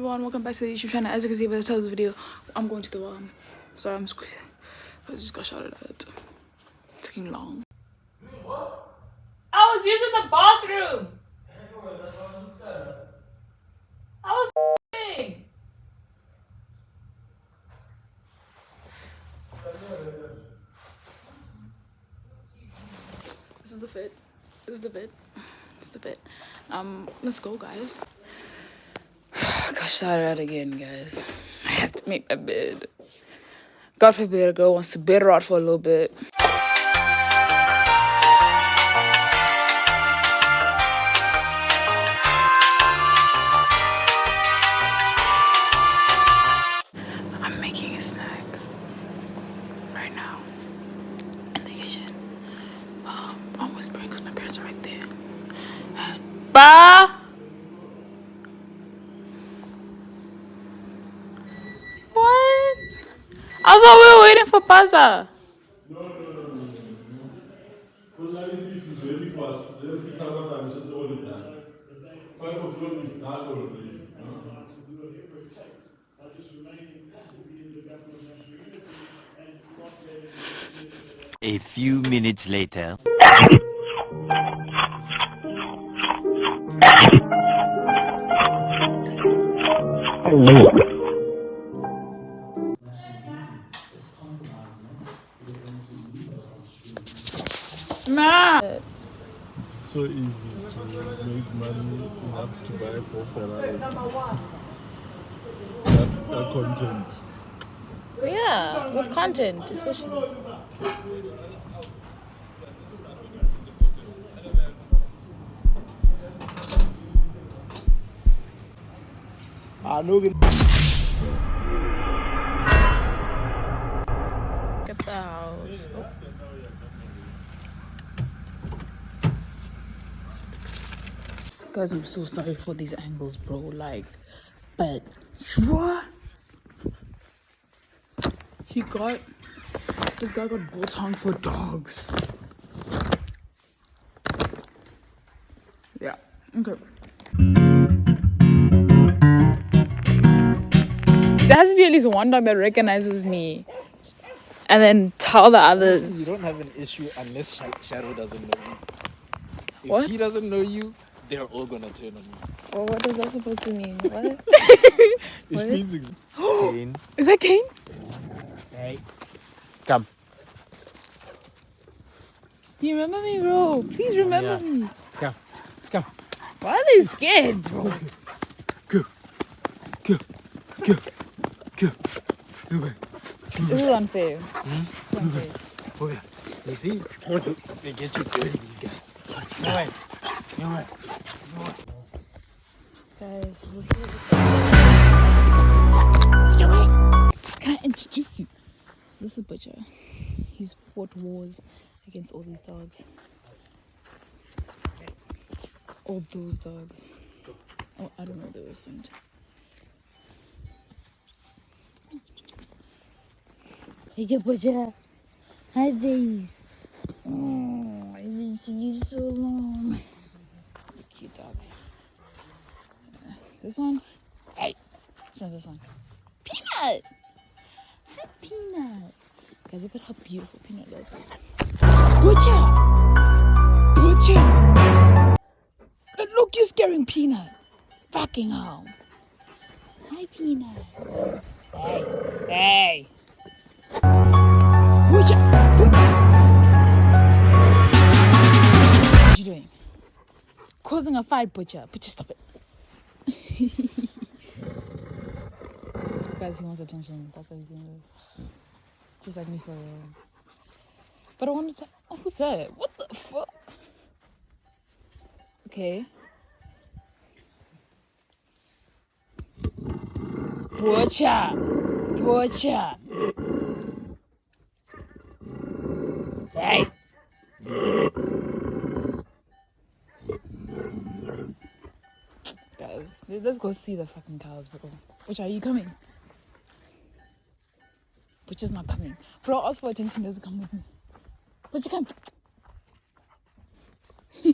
everyone, welcome back to the YouTube channel. As you can see by the title of the video, I'm going to the sorry, I just got shouted at. It's taking long. What? I was using the bathroom. I was f***ing. This is the fit. Let's go, guys. Got shouted at again, guys. I have to make my bed. God forbid a girl wants to bed her out for a little bit. I'm making a snack right now in the kitchen. I'm whispering because my parents are right there. And ba. What? I thought we were waiting for Pasa. No. Because is very fast. Very fast. It's already done. 5 o'clock is done already. A few minutes later. Ma. It's so easy to make money enough to buy 4 Ferrari. That content. Yeah, with content, especially. I know. Look at the house. Oh. Guys, I'm so sorry for these angles, bro. Like, but what? This guy got bull tongue for dogs. Yeah, okay. There has to be at least one dog that recognizes me and then tell the others. You don't have an issue unless Shadow doesn't know you. If What? he doesn't know you, they're all gonna turn on you. Well, what is that supposed to mean? What? It means Kane. Is that Kane? Hey, come. You remember me, bro? Please remember me. Come. Why are they scared, bro? Go. This is unfair. This is unfair. Oh yeah. You see? They get you dirty, these guys. No way. Guys, can I introduce you? So this is Butcher. He's fought wars against all these dogs. All those dogs. Oh, I don't know the rest. Hey, Butcher. Hi, these. Oh, I been to you so long. Cute dog. This one? Hey. Which one's this one? Peanut! Hi, Peanut. Guys, look at how beautiful Peanut looks. Butcher! Good look, you're scaring Peanut. Fucking hell. Hi, Peanut. Hey. Butcher! What are you doing? Causing a fight, Butcher. Butcher, stop it. Guys, he wants attention. That's why he's doing this. Just like me for real. But I wanted to. Oh, who's that? What the fuck? Okay. Butcher. Hey. Guys, let's go see the fucking cows, bro. Which are you coming? Butcher's not coming. Bro, ask for attention, doesn't come with me. Butcher, come. Hey,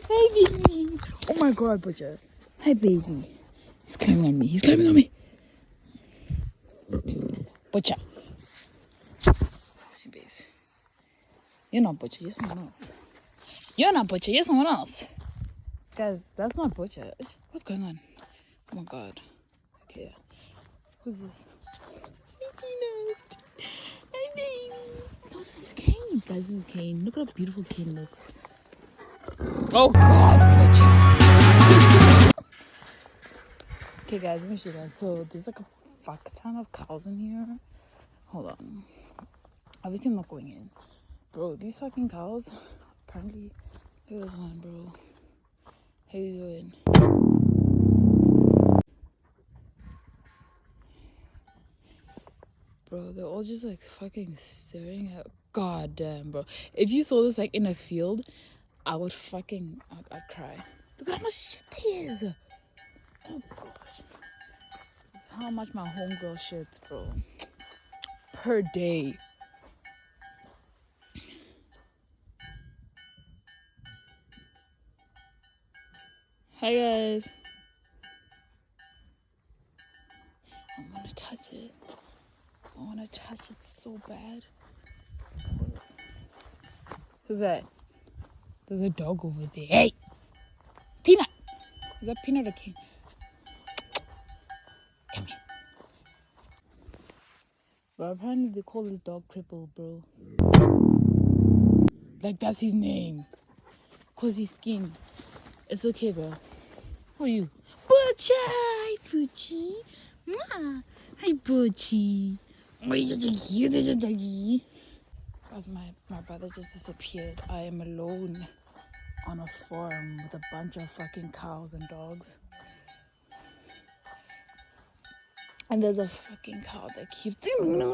baby. Oh my god, Butcher. Hi, baby. He's climbing on me. He's climbing on me. Butcher. Hey, babes. You're not Butcher. You're someone else. You're not Butcher. You're someone else. Guys, that's not Butcher. What's going on? Oh my god. Okay. Who's this? Peanut. Hi, baby. No, this is Kane. Guys, this is Kane. Look how beautiful Kane looks. Oh god, Butcher. Okay, guys, let me show you guys. So, there's like a fuck ton of cows in here. Hold on. Obviously, I'm not going in. Bro, these fucking cows, apparently, look at this one, bro. How you doing? Bro, they're all just like fucking staring at. God damn, bro. If you saw this like in a field, I would fucking. I'd cry. Look at how much shit there is. Oh gosh. This is how much my homegirl shits, bro. Per day. Hi guys. I want to touch it. I want to touch it so bad. Who's that? There's a dog over there. Hey! Peanut! Is that Peanut or King? Come here. Bro, apparently they call this dog Cripple, bro. Like, that's his name. Because he's skinny. It's okay, bro. Who are you? Butchie! Hi, Butchie. Mwah. Hi, Butchie. Guys, my brother just disappeared. I am alone on a farm with a bunch of fucking cows and dogs. And there's a fucking cow that keeps no.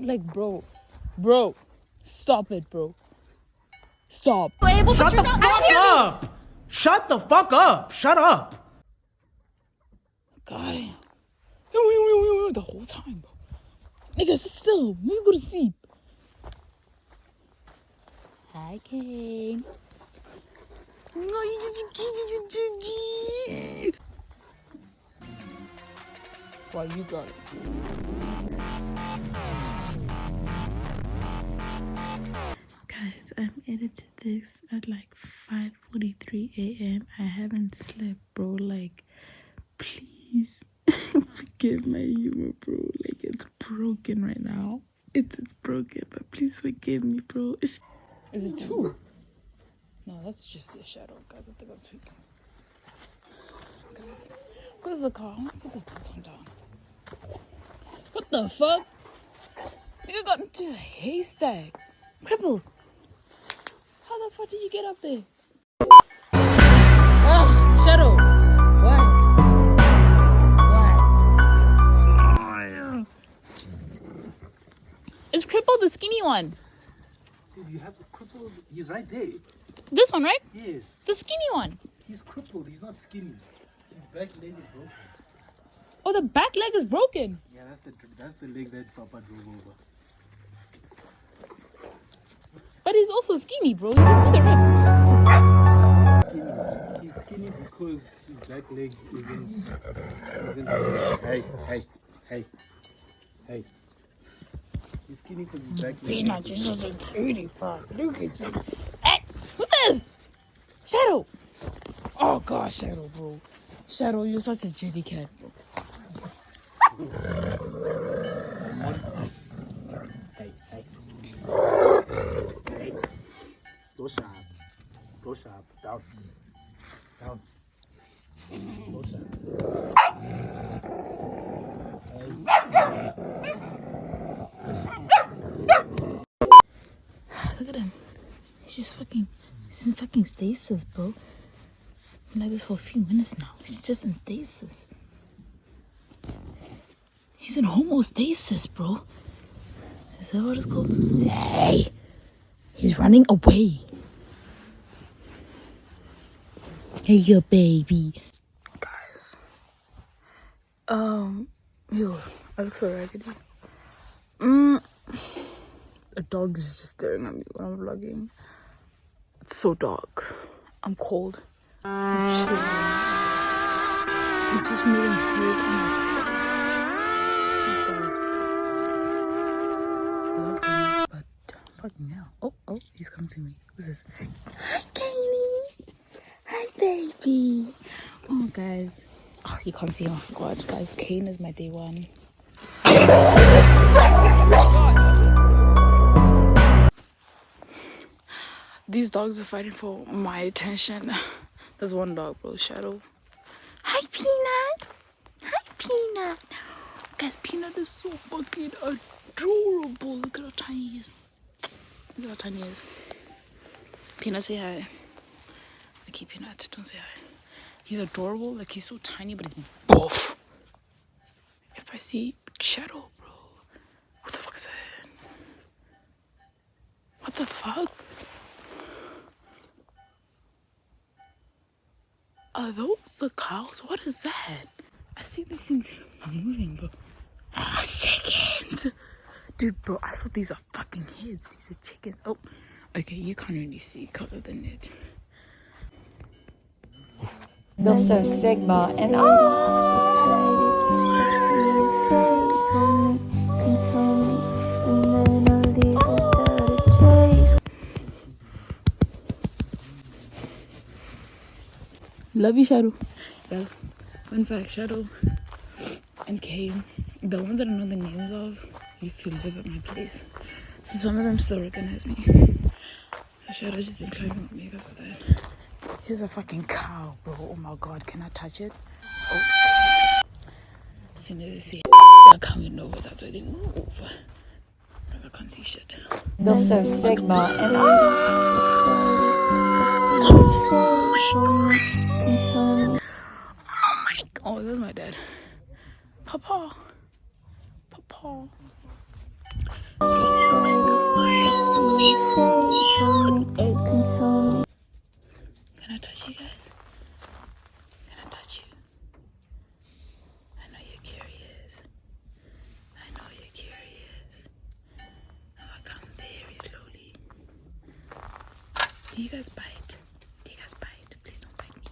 Like, bro, stop it, bro. Stop. Shut the fuck up! Shut the fuck up! Shut up! God damn. The whole time, bro. Nigga, sit still. Maybe go to sleep. Hi, Kane. Well, you got it. Guys, I'm edited this at like 5:43 a.m. I haven't slept, bro. Like, please forgive my humor, bro. Like, it's broken right now. It's broken, but please forgive me, bro. Is it two? No, that's just a shadow, guys. I think I'm tweaking. Guys, where's the car? Put this button down. What the fuck? You got into a haystack. Cripples. How the fuck did you get up there? Oh, shadow. What? Is Cripple the skinny one? Dude, you have the crippled. He's right there. This one, right? Yes. The skinny one. He's crippled. He's not skinny. His back leg is broken. Oh, the back leg is broken. Yeah, that's the leg that Papa drove over. But he's also skinny, bro. You can see the ribs. Skinny. He's skinny because his back leg isn't. Hey. He's skinny because his back leg. Peanut, you're such a cutie pie. Look at you. Hey, who's this? Shadow. Oh gosh, Shadow, bro. Shadow, you're such a jelly cat, bro. Hey. Go sharp. Down. Go sharp. Look at him. He's in fucking stasis, bro. Been like this for a few minutes now. He's just in stasis. He's in homostasis, bro. Is that what it's called? Hey! He's running away. Hey, your baby. Guys. Yo, I look so raggedy. A dog is just staring at me when I'm vlogging. It's so dark. I'm cold. I'm He's just moving his on my face. Love him, but fucking hell. Oh, he's coming to me. Who's this? Hi, Kaylee. Hi, baby. Oh, guys. Oh, you can't see him. Oh, God, guys. Kane is my day one. These dogs are fighting for my attention. There's one dog, bro. Shadow. Hi, Peanut. Hi, Peanut. Guys, Peanut is so fucking adorable. Look at how tiny he is. Look at how tiny he is. Peanut, say hi. Okay, Peanut, don't say hi. He's adorable. Like, he's so tiny, but he's buff. If I see Shadow, bro. What the fuck is that? What the fuck? Are those the cows? What is that? I see these things moving, bro. Oh, chickens! Dude, bro, I thought these are fucking heads. These are chickens. Oh, okay, you can't really see because of the net. Feel so sigma and Love you, Shadow. Guys, fun fact, Shadow and Kane, the ones that I know the names of, used to live at my place. So some of them still recognize me. So Shadow's just been climbing with me because of that. Here's a fucking cow, bro. Oh my God, can I touch it? Oh. As soon as they see they're coming over, that's why they move. Because I can't see shit. feel so sigma and Oh, that's my dad. Papa. Papa. Oh. Can I touch you guys? Can I touch you? I know you're curious. I know you're curious. I'm gonna come very slowly. Do you guys bite? Do you guys bite? Please don't bite me.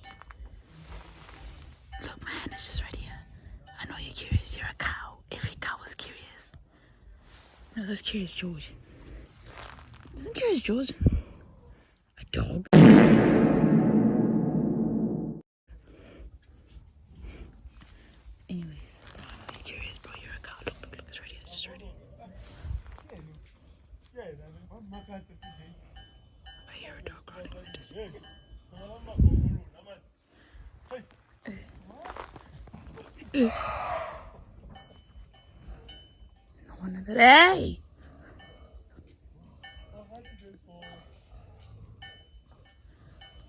Look, my hand is just right here. I know you're curious. You're a cow. Every cow is curious. No, that's Curious George. Isn't Curious George a dog? Anyways, I know you're curious, bro. You're a cow. Look, it's right here. It's just right here. I hear a dog running like this. No one of that. Hey!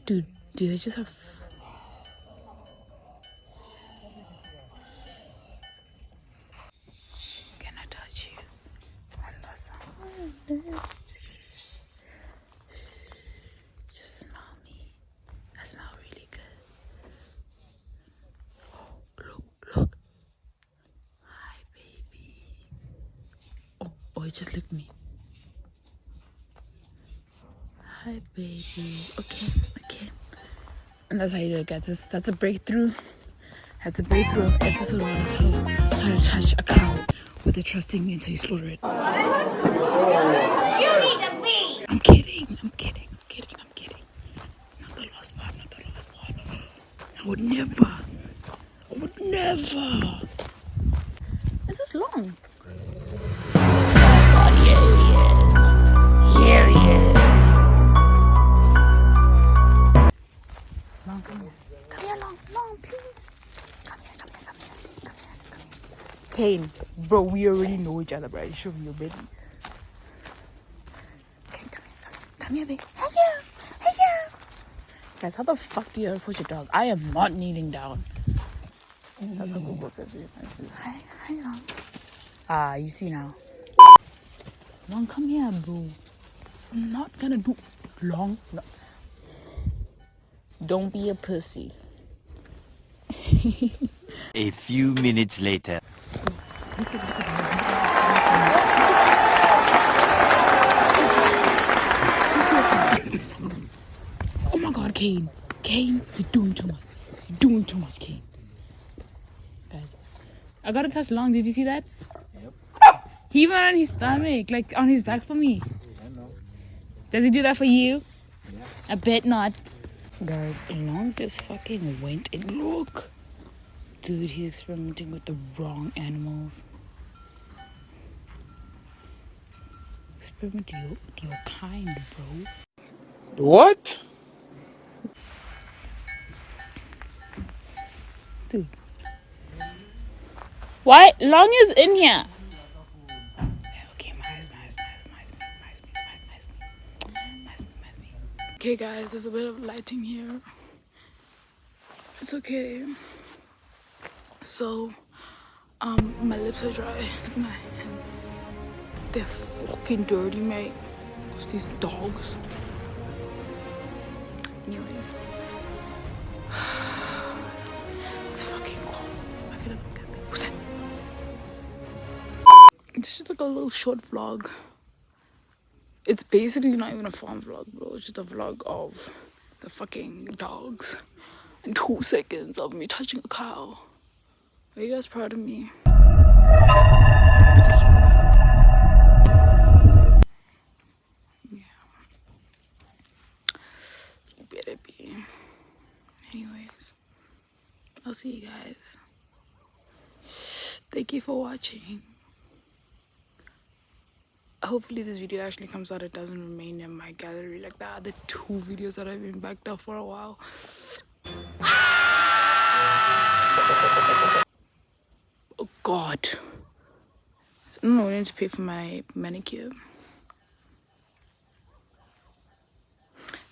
Dude, do they just have... Can I touch you? One last time. Just smell me. I smell really good. Oh, look. Hi, baby. Oh, it just licked me. Hi, baby. Okay. And that's how you do it, guys. That's a breakthrough. That's a breakthrough of episode 1 of how to touch a cow with a trusting me until you slaughter it. You need to leave. I'm kidding. Not the last part. I would never. This is long. Oh, here he is. Long, come here. Come here, long, please. Come here. Kane, bro, we already know each other, bro. You show me your baby. Kane, come here, baby. Hey, guys, how the fuck do you approach a dog? I am not kneeling down. That's how Google says we're supposed to. Hi, Long. Ah, you see now. Long, come here, bro. I'm not gonna do Long. No. Don't be a pussy. A few minutes later. Oh my God, Kane, you're doing too much. Kane. Guys, I gotta touch Long. Did you see that? Yep. He went on his stomach, like on his back for me. I know. Does he do that for you? Yeah. I bet not. Guys, Long just fucking went and look. Dude, he's experimenting with the wrong animals. Experiment with your kind, bro. What? Dude. Why? Long is in here. Okay, mice. Okay, guys, there's a bit of lighting here. It's okay. So, my lips are dry. Look at my hands. They're fucking dirty, mate. It's these dogs. Anyways. It's fucking cold. I feel like I'm camping. Who's that? It's just like a little short vlog. It's basically not even a farm vlog, bro. It's just a vlog of the fucking dogs. And 2 seconds of me touching a cow. Are you guys proud of me? Yeah. You better be. Anyways, I'll see you guys. Thank you for watching. Hopefully this video actually comes out. It doesn't remain in my gallery like the other 2 videos that I've been backed up for a while. Oh God. I don't know, I need to pay for my manicure.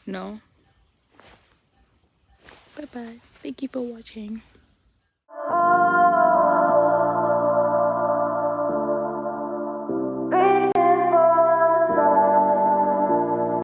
No. Bye bye. Thank you for watching.